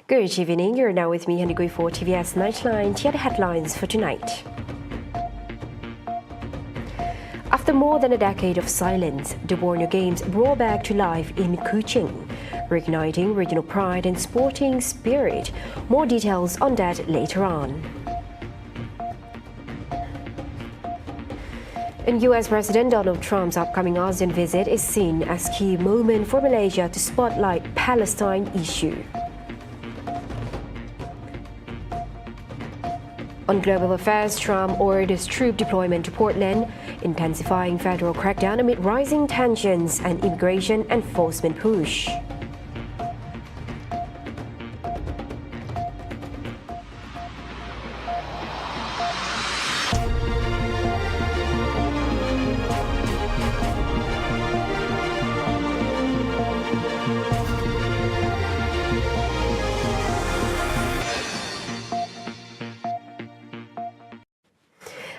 Good evening, you're now with me, Henry for TVS Nightline. Here are the headlines for tonight. After more than a decade of silence, the Borneo Games brought back to life in Kuching, reigniting regional pride and sporting spirit. More details on that later on. And US President Donald Trump's upcoming ASEAN visit is seen as key moment for Malaysia to spotlight Palestine issue. On global affairs, Trump orders troop deployment to Portland, intensifying federal crackdown amid rising tensions and immigration enforcement push.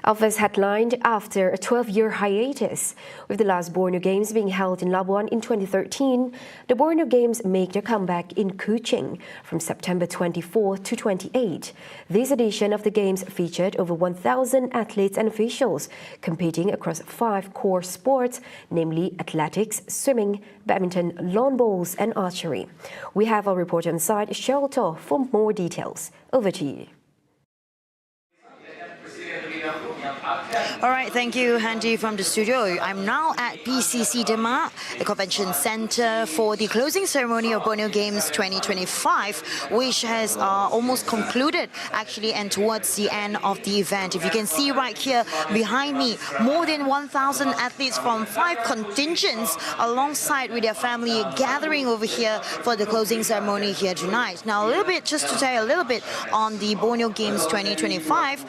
Our first headline: after a 12-year hiatus, with the last Borneo Games being held in Labuan in 2013, the Borneo Games make their comeback in Kuching from September 24 to 28. This edition of the Games featured over 1,000 athletes and officials competing across 5 core sports, namely athletics, swimming, badminton, lawn bowls and archery. We have our reporter on site, Cheryl To, for more details. Over to you. All right, thank you, Handy, from the studio. I'm now at PCC Demak, the convention center, for the closing ceremony of Borneo Games 2025, which has almost concluded, actually, and towards the end of the event. If you can see right here behind me, more than 1,000 athletes from 5 contingents alongside with their family gathering over here for the closing ceremony here tonight. Now, a little bit, just to tell you a little bit on the Borneo Games 2025,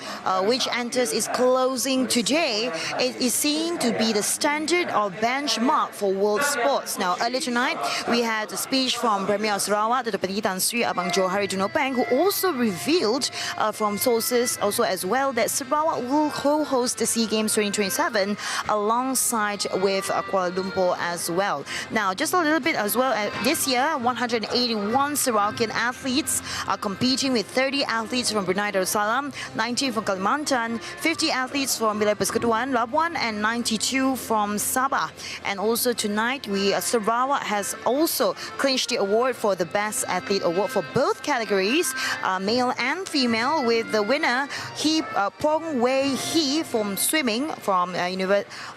which enters its closing today. It is seen to be the standard or benchmark for world sports. Now, earlier tonight, we had a speech from Premier of Sarawak, the Deputy Tan Sri Abang Johari Junopeng, who also revealed from sources also as well that Sarawak will co-host the SEA Games 2027 alongside with Kuala Lumpur as well. Now, just a little bit as well, this year, 181 Sarawakian athletes are competing with 30 athletes from Brunei Darussalam, 19 from Kalimantan, 50 athletes from Wilayah Persekutuan, Labuan, and 92 from Sabah. And also tonight, Sarawak has also clinched the award for the Best Athlete Award for both categories, male and female, with the winner, Pong Wei Hee from swimming, from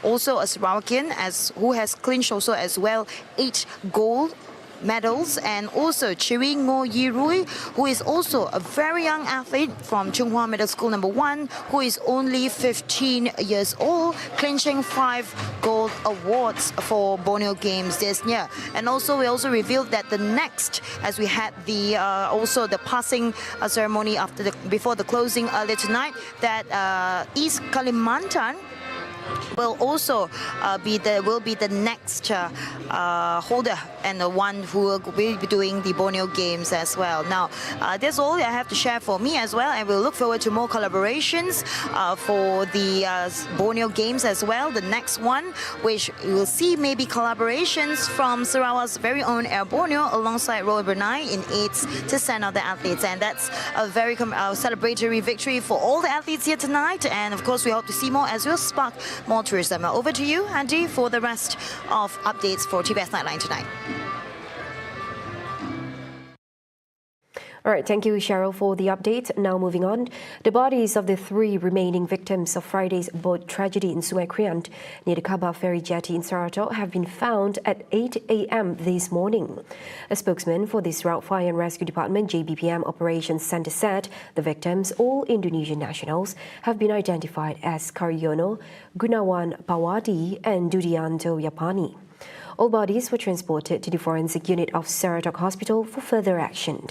also a Sarawakian, who has clinched also as well 8 gold medals, and also Chiri Ngo Yirui, who is also a very young athlete from Chung Hua Middle School number 1, who is only 15 years old, clinching 5 gold awards for Borneo Games this year. And also we also revealed that the next, as we had the also the passing ceremony before the closing earlier tonight, that East Kalimantan will also be the next holder and the one who will be doing the Borneo Games as well. Now, that's all I have to share for me as well, and we'll look forward to more collaborations for the Borneo Games as well. The next one, which you will see maybe collaborations from Sarawak's very own Air Borneo alongside Royal Brunei in aids to send out the athletes, and that's a very celebratory victory for all the athletes here tonight. And of course, we hope to see more as we'll spark more tourism. Now over to you, Andy, for the rest of updates for TVS Nightline tonight. All right, thank you, Cheryl, for the update. Now moving on, the bodies of the 3 remaining victims of Friday's boat tragedy in Sungai Kriant near the Kabah Ferry Jetty in Saratok have been found at 8 a.m. this morning. A spokesman for the Sarawak Fire and Rescue Department JBPM Operations Centre said the victims, all Indonesian nationals, have been identified as Karyono, Gunawan Pawadi and Dudianto Yapani. All bodies were transported to the forensic unit of Saratok Hospital for further action.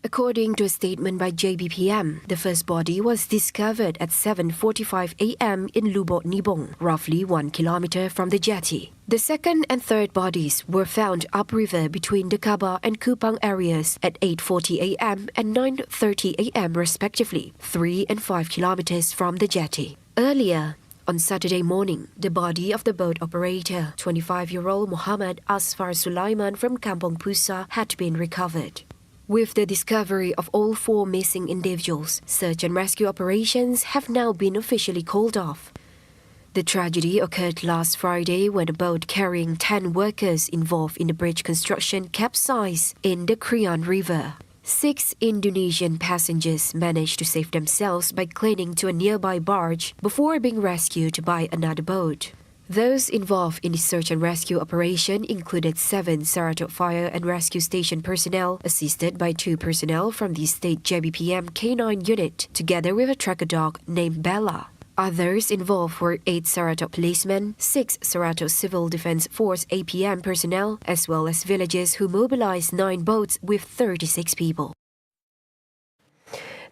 According to a statement by JBPM, the first body was discovered at 7:45 a.m. in Lubot Nibong, roughly 1 kilometer from the jetty. The second and third bodies were found upriver between the Kabah and Kupang areas at 8:40 a.m. and 9:30 a.m. respectively, 3 and 5 kilometers from the jetty. Earlier, On Saturday morning, the body of the boat operator, 25-year-old Muhammad Asfar Sulaiman from Kampong Pusa, had been recovered. With the discovery of all 4 missing individuals, search and rescue operations have now been officially called off. The tragedy occurred last Friday when a boat carrying 10 workers involved in the bridge construction capsized in the Krian River. 6 Indonesian passengers managed to save themselves by clinging to a nearby barge before being rescued by another boat. Those involved in the search and rescue operation included 7 Saratok Fire and Rescue Station personnel, assisted by 2 personnel from the State JBPM K9 unit, together with a tracker dog named Bella. Others involved were 8 Saratok policemen, 6 Saratok Civil Defence Force APM personnel, as well as villagers who mobilized 9 boats with 36 people.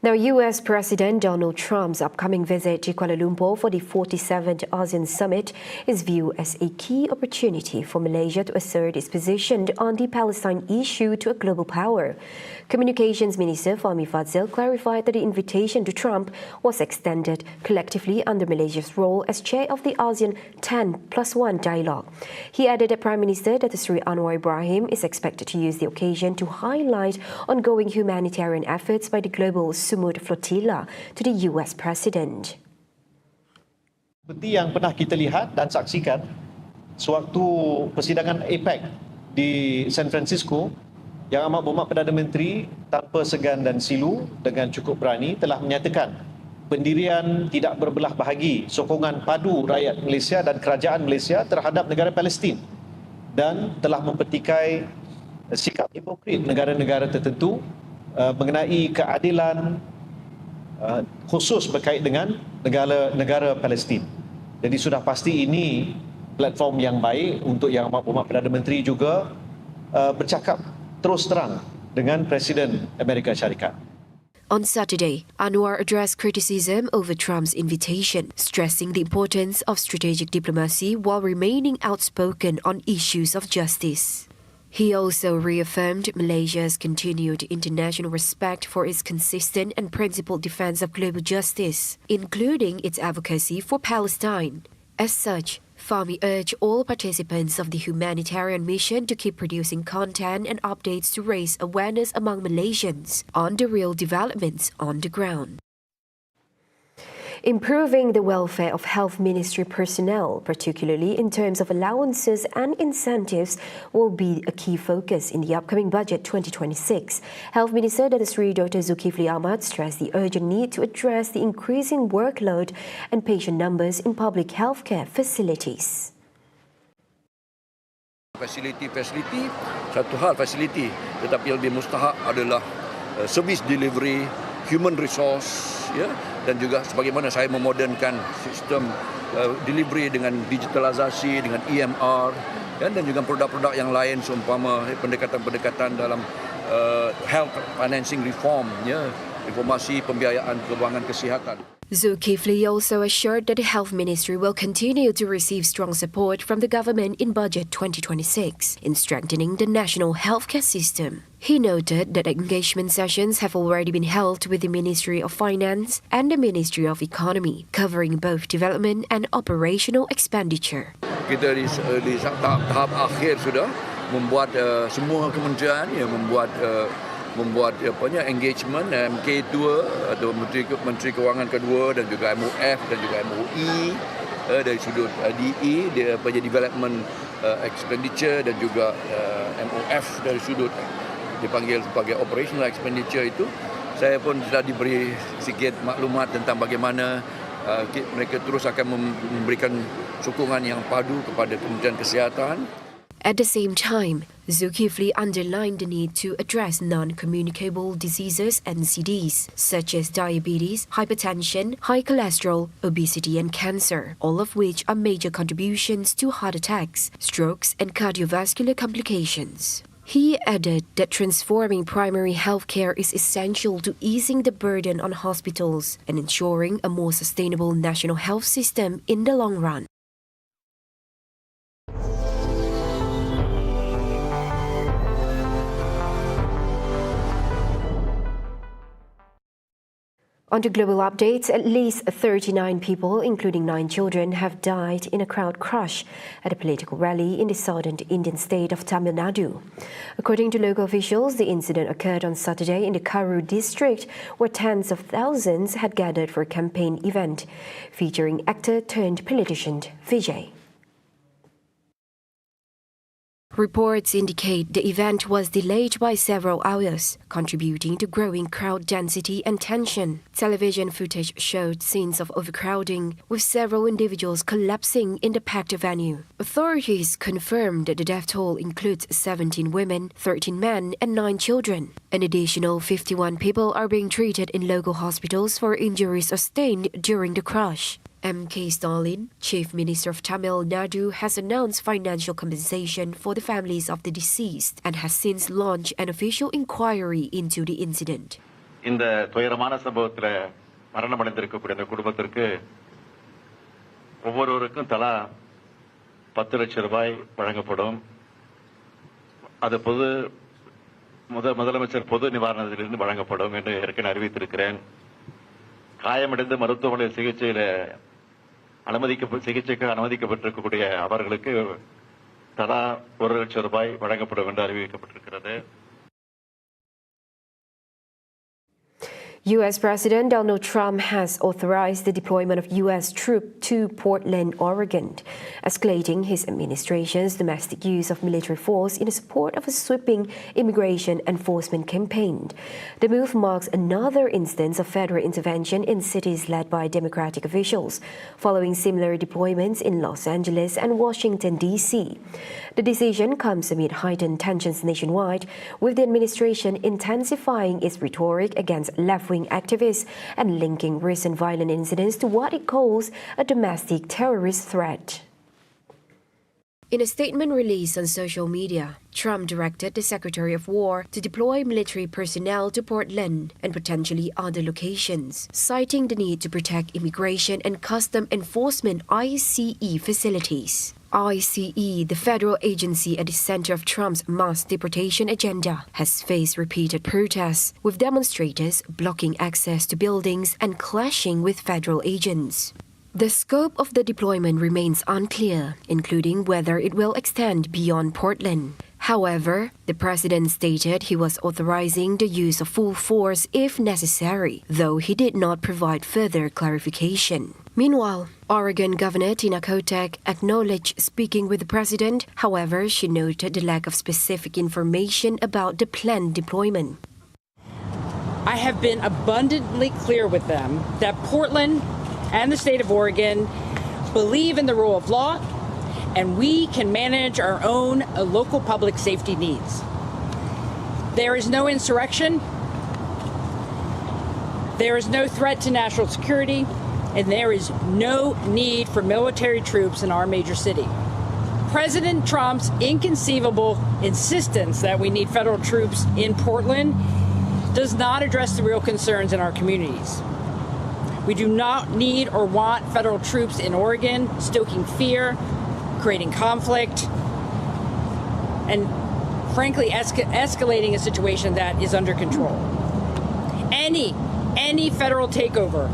Now, U.S. President Donald Trump's upcoming visit to Kuala Lumpur for the 47th ASEAN Summit is viewed as a key opportunity for Malaysia to assert its position on the Palestine issue to a global power. Communications Minister Fahmi Fadzil clarified that the invitation to Trump was extended collectively under Malaysia's role as chair of the ASEAN 10+1 dialogue. He added that Prime Minister Datuk Seri Anwar Ibrahim is expected to use the occasion to highlight ongoing humanitarian efforts by the global Sumud Flotilla to the US President. Seperti yang pernah kita lihat dan saksikan sewaktu persidangan APEC di San Francisco, Yang Amat Berhormat Perdana Menteri tanpa segan dan silu dengan cukup berani telah menyatakan pendirian tidak berbelah bahagi sokongan padu rakyat Malaysia dan kerajaan Malaysia terhadap negara Palestin dan telah mempertikai sikap hipokrit negara-negara tertentu mengenai keadilan khusus berkait dengan negara Palestin. Jadi sudah pasti ini platform yang baik untuk Yang Amat Berhormat Perdana Menteri juga bercakap terus terang dengan Presiden Amerika Syarikat. On Saturday, Anwar addressed criticism over Trump's invitation, stressing the importance of strategic diplomacy while remaining outspoken on issues of justice. He also reaffirmed Malaysia's continued international respect for its consistent and principled defense of global justice, including its advocacy for Palestine. As such, Fahmi urged all participants of the humanitarian mission to keep producing content and updates to raise awareness among Malaysians on the real developments on the ground. Improving the welfare of Health Ministry personnel, particularly in terms of allowances and incentives, will be a key focus in the upcoming budget 2026. Health Minister Datuk Seri Dr. Zulkifli Ahmad stressed the urgent need to address the increasing workload and patient numbers in public healthcare facilities. Fasiliti, satu hal fasiliti, tetapi yang lebih mustahak adalah service delivery, human resource, ya, dan juga sebagaimana saya memodernkan sistem delivery dengan digitalisasi, dengan EMR, ya, dan juga produk-produk yang lain seumpama pendekatan-pendekatan dalam health financing reform, ya, reformasi pembiayaan kewangan kesihatan. Zulkifli also assured that the Health Ministry will continue to receive strong support from the government in Budget 2026 in strengthening the national healthcare system. He noted that engagement sessions have already been held with the Ministry of Finance and the Ministry of Economy, covering both development and operational expenditure. Kita di tahap akhir sudah membuat semua kementerian membuat engagement MK2 atau Menteri Kewangan kedua dan juga MOF dan juga MOE dari sudut DE development expenditure dan juga MOF dari sudut dipanggil sebagai operational expenditure itu. Saya pun sudah diberi sedikit maklumat tentang bagaimana mereka terus akan memberikan sokongan yang padu kepada Kementerian Kesihatan. At the same time, Zulkifli underlined the need to address non-communicable diseases NCDs, such as diabetes, hypertension, high cholesterol, obesity and cancer, all of which are major contributions to heart attacks, strokes and cardiovascular complications. He added that transforming primary healthcare is essential to easing the burden on hospitals and ensuring a more sustainable national health system in the long run. On to global updates, at least 39 people, including 9 children, have died in a crowd crush at a political rally in the southern Indian state of Tamil Nadu. According to local officials, the incident occurred on Saturday in the Karur district, where tens of thousands had gathered for a campaign event featuring actor-turned-politician Vijay. Reports indicate the event was delayed by several hours, contributing to growing crowd density and tension. Television footage showed scenes of overcrowding, with several individuals collapsing in the packed venue. Authorities confirmed that the death toll includes 17 women, 13 men, and 9 children. An additional 51 people are being treated in local hospitals for injuries sustained during the crash. M.K. Stalin, Chief Minister of Tamil Nadu, has announced financial compensation for the families of the deceased and has since launched an official inquiry into the incident. இந்த துயரமான சம்பவத்தில் மரணமடைந்திருக்கக்கூடிய அந்த குடும்பத்திற்கு ஒவ்வொருவருக்கும் தலா 10 லட்சம் ரூபாய் வழங்கப்படும். அது முதலமைச்சர் பொது நிவாரணத்திலிருந்து வழங்கப்படும் என்று ஏற்கனவே அறிவித்திருக்கிறேன். காயமடைந்து மருத்துவமனையில் சிகிச்சைக்கு அனுமதிக்கப்பட்டிருக்கக்கூடிய அவர்களுக்கு தலா 1 லட்சம் ரூபாய் வழங்கப்படும் என்று அறிவிக்கப்பட்டிருக்கிறது. U.S. President Donald Trump has authorized the deployment of U.S. troops to Portland, Oregon, escalating his administration's domestic use of military force in support of a sweeping immigration enforcement campaign. The move marks another instance of federal intervention in cities led by Democratic officials, following similar deployments in Los Angeles and Washington, D.C. The decision comes amid heightened tensions nationwide, with the administration intensifying its rhetoric against left-wing activists and linking recent violent incidents to what it calls a domestic terrorist threat. In a statement released on social media, Trump directed the Secretary of War to deploy military personnel to Portland and potentially other locations, citing the need to protect immigration and custom enforcement ICE facilities. ICE, the federal agency at the center of Trump's mass deportation agenda, has faced repeated protests, with demonstrators blocking access to buildings and clashing with federal agents. The scope of the deployment remains unclear, including whether it will extend beyond Portland. However, the president stated he was authorizing the use of full force if necessary, though he did not provide further clarification. Meanwhile, Oregon Governor Tina Kotek acknowledged speaking with the president. However, she noted the lack of specific information about the planned deployment. I have been abundantly clear with them that Portland and the state of Oregon believe in the rule of law, and we can manage our own local public safety needs. There is no insurrection, there is no threat to national security, and there is no need for military troops in our major city. President Trump's inconceivable insistence that we need federal troops in Portland does not address the real concerns in our communities. We do not need or want federal troops in Oregon stoking fear, creating conflict, and frankly escalating a situation that is under control. Any federal takeover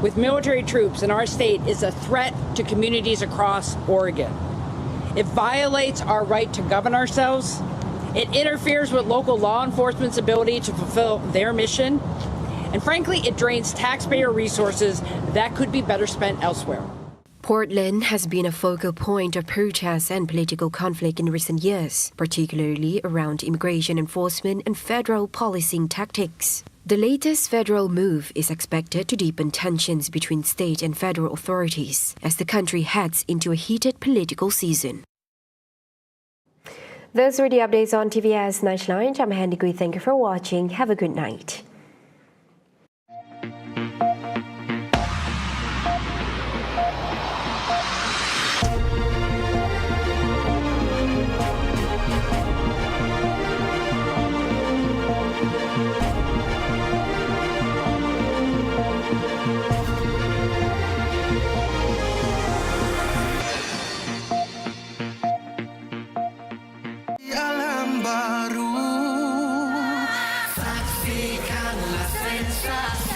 with military troops in our state is a threat to communities across Oregon. It violates our right to govern ourselves. It interferes with local law enforcement's ability to fulfill their mission. And frankly, it drains taxpayer resources that could be better spent elsewhere. Portland has been a focal point of protests and political conflict in recent years, particularly around immigration enforcement and federal policing tactics. The latest federal move is expected to deepen tensions between state and federal authorities as the country heads into a heated political season. Those were the updates on TVS Nightline. I'm Handy Gui. Thank you for watching. Have a good night. Saksikanlah sensasi.